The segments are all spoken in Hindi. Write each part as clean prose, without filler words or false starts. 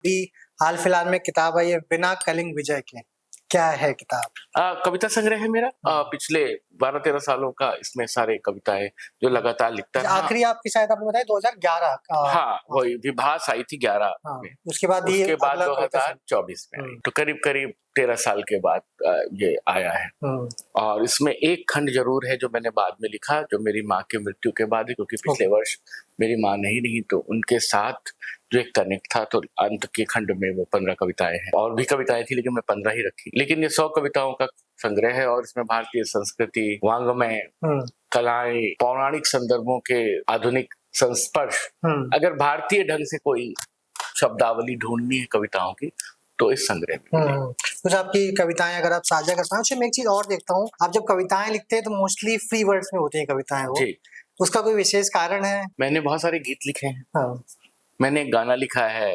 भी हाल फिलहाल में किताब आई है बिना कलिंग विजय के, क्या है किताब? कविता संग्रह है मेरा। पिछले 12-13 सालों का इसमें सारे कविताएं जो लगातार लिखता रहा। आखिरी आपकी शायद आपने बताया 2011 का। हाँ, वही विभास आई थी 11 में। उसके बाद 2024 में आई, तो करीब करीब 13 साल के बाद ये आया है। और इसमें एक खंड जरूर है जो मैंने बाद में लिखा, जो मेरी माँ की मृत्यु के बाद है, क्योंकि पिछले वर्ष मेरी माँ नहीं रही, तो उनके साथ जो एक कनेक्ट था, तो अंत के खंड में वो 15 कविताएं हैं। और भी कविताएं थी लेकिन मैं 15 ही रखी। लेकिन ये 100 कविताओं का संग्रह है और इसमें भारतीय संस्कृति, वांग्मय, कलाएं, पौराणिक संदर्भों के आधुनिक संस्पर्श, अगर भारतीय ढंग से कोई शब्दावली ढूंढनी है कविताओं की तो इस संग्रह में। कुछ आपकी कविताएं अगर आप साझा कर पाए। मैं एक चीज और देखता हूँ, आप जब कविताएं लिखते हैं तो मोस्टली फ्री वर्ड्स में होती हैं कविताएं वो। जी। उसका कोई विशेष कारण है? मैंने बहुत सारे गीत लिखे हैं। मैंने एक गाना लिखा है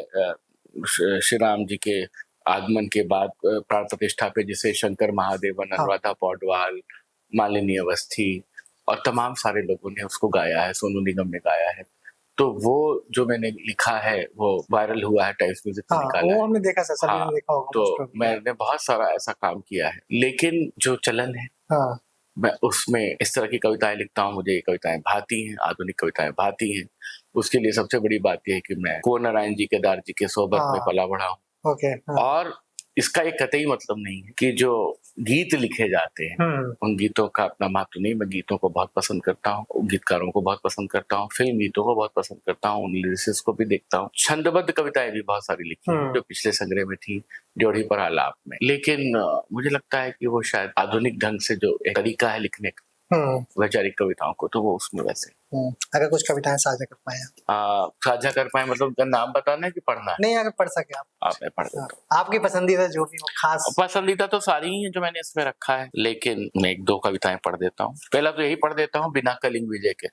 श्री राम जी के आगमन के बाद प्राण प्रतिष्ठा पे, जिसे शंकर महादेवन, अनुराधा पौडवाल, मालिनी अवस्थी और तमाम सारे लोगों ने उसको गाया है, सोनू निगम ने गाया है। तो वो जो मैंने लिखा है वो वायरल हुआ है, टाइम्स म्यूजिक में निकाला वो हमने देखा, सर ने देखा होगा। तो मैंने बहुत सारा ऐसा काम किया है, लेकिन जो चलन है मैं उसमें इस तरह की कविताएं लिखता हूँ। मुझे ये कविताएं भाती हैं, आधुनिक कविताएं भाती हैं। उसके लिए सबसे बड़ी बात यह है कि मैं कुंवर नारायण जी, केदार जी के सोहबत में पला बढ़ा हूँ। और इसका एक कतई मतलब नहीं है कि जो गीत लिखे जाते हैं उन गीतों का अपना महत्व नहीं। मैं गीतों को बहुत पसंद करता हूँ, गीतकारों को बहुत पसंद करता हूँ, फिल्म गीतों को बहुत पसंद करता हूँ, उन लिरिसिस्ट को भी देखता हूँ। छंदबद्ध कविताएं भी बहुत सारी लिखी हैं जो पिछले संग्रह में थी, ड्योढ़ी पर आलाप में। लेकिन मुझे लगता है कि वो शायद आधुनिक ढंग से जो एक तरीका है लिखने का वैचारिक कविताओं को, तो वो उसमें वैसे। अगर कुछ कविताएं साझा कर पाए, साझा कर पाए मतलब उनका नाम बताना है कि पढ़ना है? नहीं, अगर पढ़ सके आप मैं पढ़ देता हूँ। आपकी पसंदीदा जो भी हो, खास पसंदीदा तो सारी ही हैं जो मैंने इसमें रखा है, लेकिन मैं एक दो कविताएं पढ़ देता हूँ। पहला तो यही पढ़ देता हूँ, बिना कलिंग विजय के।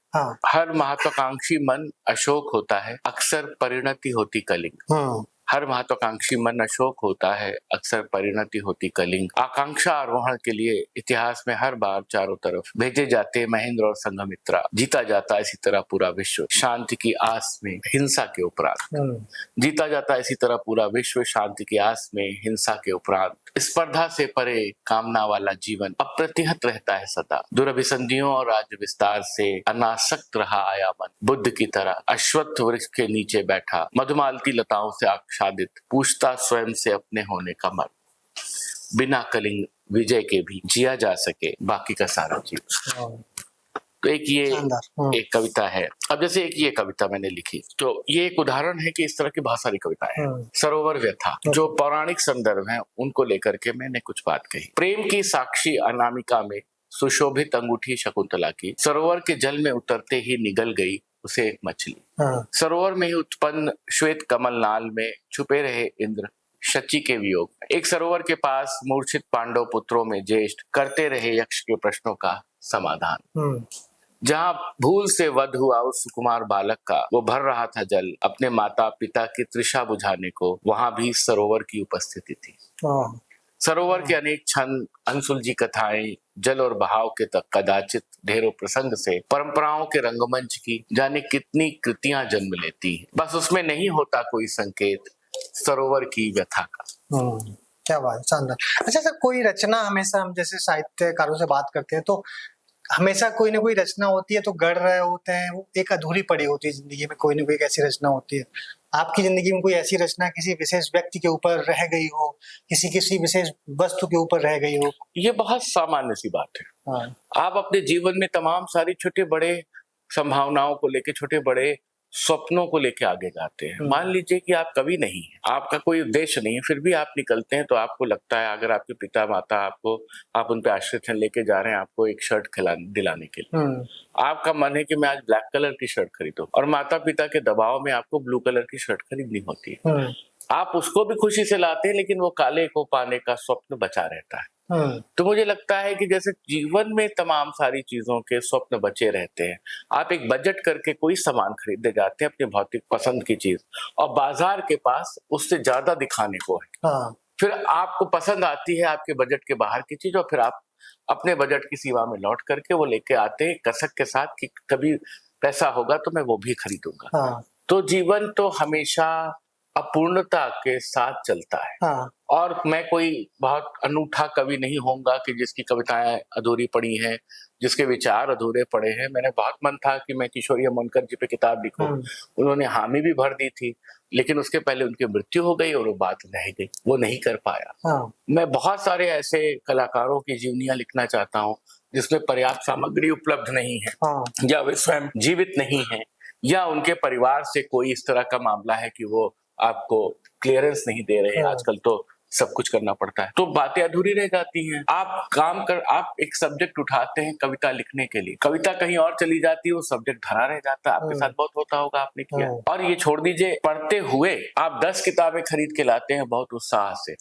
हर महत्वाकांक्षी मन अशोक होता है, अक्सर परिणति होती कलिंग। हर महत्वाकांक्षी मन अशोक होता है, अक्सर परिणति होती कलिंग। आकांक्षा आरोहण के लिए इतिहास में हर बार चारों तरफ भेजे जाते महेंद्र और संघमित्रा। जीता जाता इसी तरह पूरा विश्व शांति की आस में हिंसा के उपरांत। जीता जाता इसी तरह पूरा विश्व शांति की आस में हिंसा के उपरांत। स्पर्धा से परे कामना वाला जीवन अप्रतिहत रहता है सदा। दुरभिसंधियों और राज्य विस्तार से अनासक्त रहा आया मन। बुद्ध की तरह अश्वत्थ वृक्ष के नीचे बैठा, मधुमालती लताओं से आच्छादित, पूछता स्वयं से अपने होने का मर्म। बिना कलिंग विजय के भी जिया जा सके बाकी का सारा जीवन। तो एक ये एक कविता है। अब जैसे एक ये कविता मैंने लिखी, तो ये एक उदाहरण है कि इस तरह की बहुत सारी कविताएं हैं। सरोवर व्यथा, जो पौराणिक संदर्भ हैं उनको लेकर के मैंने कुछ बात कही। प्रेम की साक्षी अनामिका में सुशोभित अंगूठी शकुंतला की, सरोवर के जल में उतरते ही निगल गई उसे एक मछली। सरोवर में ही उत्पन्न श्वेत कमल नाल में छुपे रहे इंद्र शची के वियोग। एक सरोवर के पास मूर्छित पांडव पुत्रों में ज्येष्ठ करते रहे यक्ष के प्रश्नों का समाधान। जहाँ भूल से वध हुआ उस सुकुमार बालक का, वो भर रहा था जल अपने माता पिता की तृषा बुझाने को, वहां भी सरोवर की उपस्थिति थी। सरोवर के अनेक छंद, अनसुलझी कथाएं, जल और बहाव के तक कदाचित ढेरों प्रसंग से परंपराओं के रंगमंच की जाने कितनी कृतियां जन्म लेती हैं। बस उसमें नहीं होता कोई संकेत सरोवर की व्यथा का। क्या बात, शानदार। अच्छा सर, कोई रचना, हमेशा हम जैसे साहित्यकारों से बात करते हैं तो हमेशा कोई ना कोई रचना होती है तो गढ़ रहे होते हैं, वो एक अधूरी पड़ी होती है जिंदगी में, कोई ना कोई ऐसी रचना होती है। आपकी जिंदगी में कोई ऐसी रचना किसी विशेष व्यक्ति के ऊपर रह गई हो, किसी विशेष वस्तु के ऊपर रह गई हो? ये बहुत सामान्य सी बात है। आप अपने जीवन में तमाम सारी छोटे बड़े संभावनाओं को लेके, छोटे बड़े स्वप्नों को लेके आगे जाते हैं। मान लीजिए कि आप कभी नहीं है, आपका कोई उद्देश्य नहीं है, फिर भी आप निकलते हैं तो आपको लगता है, अगर आपके पिता माता आप उन पे आश्रय लेके जा रहे हैं आपको एक शर्ट दिलाने के लिए, आपका मन है कि मैं आज ब्लैक कलर की शर्ट खरीदूं, और माता पिता के दबाव में आपको ब्लू कलर की शर्ट खरीदनी होती है। आप उसको भी खुशी से लाते हैं, लेकिन वो काले को पाने का स्वप्न बचा रहता है। तो मुझे लगता है कि जैसे जीवन में तमाम सारी चीजों के स्वप्न बचे रहते हैं। आप एक बजट करके कोई सामान खरीदने जाते हैं, अपनी भौतिक पसंद की चीज, और बाजार के पास उससे ज्यादा दिखाने को है। फिर आपको पसंद आती है आपके बजट के बाहर की चीज, और फिर आप अपने बजट की सीमा में लौट करके वो लेके आते हैं कसक के साथ कि कभी पैसा होगा तो मैं वो भी खरीदूंगा। तो जीवन तो हमेशा अपूर्णता के साथ चलता है। हाँ। और मैं कोई बहुत अनूठा कवि नहीं होऊंगा कि जिसकी कविताएं अधूरी पड़ी हैं, जिसके विचार अधूरे पड़े हैं। मैंने बहुत मन था कि मैं किशोरी अमोनकर जी पे किताब लिखूं। उन्होंने हामी भी भर दी थी, लेकिन उसके पहले उनकी मृत्यु हो गई और वो बात रह गई, वो नहीं कर पाया। हाँ। मैं बहुत सारे ऐसे कलाकारों की जीवनियां लिखना चाहता हूँ जिसमें पर्याप्त सामग्री उपलब्ध नहीं है, या वे स्वयं जीवित नहीं है, या उनके परिवार से कोई इस तरह का मामला है कि वो आपको क्लियरेंस नहीं दे रहे। आजकल तो सब कुछ करना पड़ता है, तो बातें अधूरी रह जाती हैं। आप एक सब्जेक्ट उठाते हैं कविता लिखने के लिए, कविता कहीं और चली जाती है, वो सब्जेक्ट धरा रह जाता है। आपके साथ बहुत होता होगा, आपने किया। और ये छोड़ दीजिए, पढ़ते हुए आप 10 किताबें खरीद के लाते हैं बहुत उत्साह से,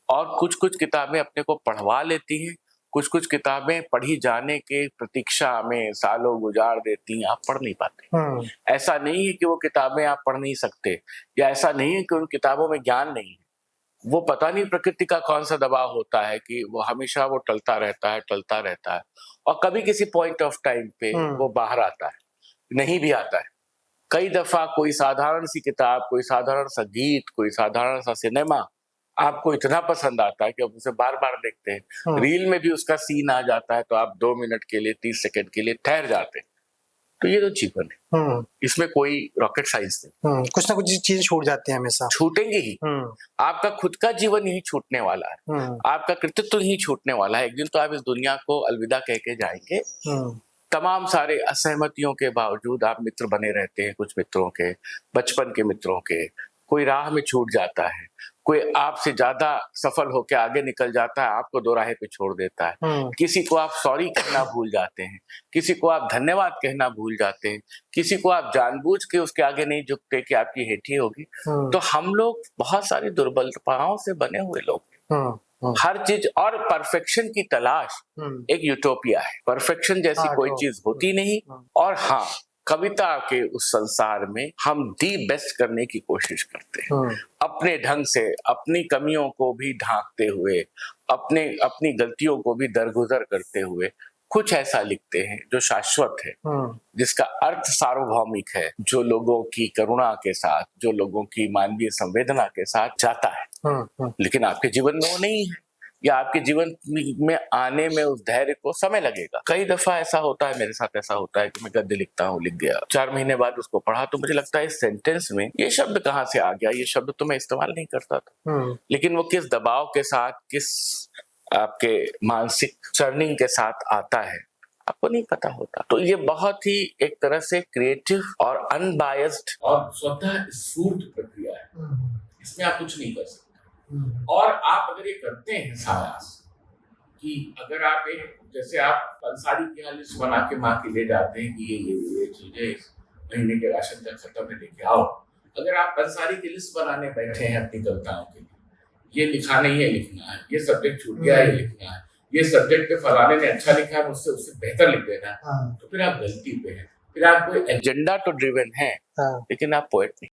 और कुछ कुछ किताबें अपने को पढ़वा लेती हैं, कुछ कुछ किताबें पढ़ी जाने के प्रतीक्षा में सालों गुजार देती हैं, आप पढ़ नहीं पाते। ऐसा नहीं है कि वो किताबें आप पढ़ नहीं सकते, या ऐसा नहीं है कि उन किताबों में ज्ञान नहीं है। वो पता नहीं प्रकृति का कौन सा दबाव होता है कि वो हमेशा वो टलता रहता है, और कभी किसी पॉइंट ऑफ टाइम पे वो बाहर आता है, नहीं भी आता है। कई दफा कोई साधारण सी किताब, कोई साधारण सा गीत, कोई साधारण सा सिनेमा आपको इतना पसंद आता है कि आप उसे बार बार देखते हैं। रील में भी उसका सीन आ जाता है तो आप 2 मिनट के लिए, 30 सेकंड के लिए ठहर जाते हैं। तो ये तो जीवन है, इसमें कोई रॉकेट साइंस नहीं। कुछ ना कुछ चीजें छूट जाती हैं, हमेशा छूटेंगी ही। आपका खुद का जीवन यही छूटने वाला है, आपका कृतित्व ही छूटने वाला है। एक दिन तो आप इस दुनिया को अलविदा कह के जाएंगे। तमाम सारे असहमतियों के बावजूद आप मित्र बने रहते हैं, कुछ मित्रों के, बचपन के मित्रों के। कोई राह में छूट जाता है, कोई आपसे ज्यादा सफल होकर आगे निकल जाता है, आपको दो राहे पे छोड़ देता है। किसी को आप सॉरी कहना भूल जाते हैं, किसी को आप धन्यवाद कहना भूल जाते हैं, किसी को आप जानबूझ के उसके आगे नहीं झुकते कि आपकी हेठी होगी। तो हम लोग बहुत सारी दुर्बलताओं से बने हुए लोग। हर चीज और परफेक्शन की तलाश एक यूटोपिया है। परफेक्शन जैसी कोई चीज होती नहीं। और हाँ, कविता के उस संसार में हम दी बेस्ट करने की कोशिश करते हैं, अपने ढंग से, अपनी कमियों को भी ढांकते हुए, अपनी गलतियों को भी दरगुजर करते हुए कुछ ऐसा लिखते हैं जो शाश्वत है, जिसका अर्थ सार्वभौमिक है, जो लोगों की करुणा के साथ, जो लोगों की मानवीय संवेदना के साथ जाता है। लेकिन आपके जीवन में वो नहीं है, या आपके जीवन में आने में उस धैर्य को समय लगेगा। कई दफा ऐसा होता है, मेरे साथ ऐसा होता है कि मैं गद्य लिखता हूँ, लिख गया, 4 महीने बाद उसको पढ़ा तो मुझे लगता है इस सेंटेंस में ये शब्द कहाँ से आ गया, ये शब्द तो मैं इस्तेमाल नहीं करता था। लेकिन वो किस दबाव के साथ, किस आपके मानसिक चर्निंग के साथ आता है, आपको नहीं पता होता। तो ये बहुत ही एक तरह से क्रिएटिव और अनबायस्ड और स्वतः स्फूर्त प्रक्रिया है, इसमें आप कुछ नहीं कर सकते। और आप अगर ये करते हैं साहस कि अगर आप एक, जैसे आप पंसारी की यहाँ लिस्ट बना के माँ की ले जाते हैं कि ये चीजें महीने के राशन तक खत्म है, लेके आओ। अगर आप पंसारी की लिस्ट बनाने बैठे हैं अपनी कविताओं के लिए, ये लिखा नहीं है, लिखना है, ये सब्जेक्ट छूट गया है, ये लिखना है, ये सब्जेक्ट पे फलाने ने अच्छा लिखा है, मुझसे उससे बेहतर लिख देना, तो फिर आप गलती पे हैं। फिर आप कोई एजेंडा तो ड्रिवन है, लेकिन आप पोएट नहीं।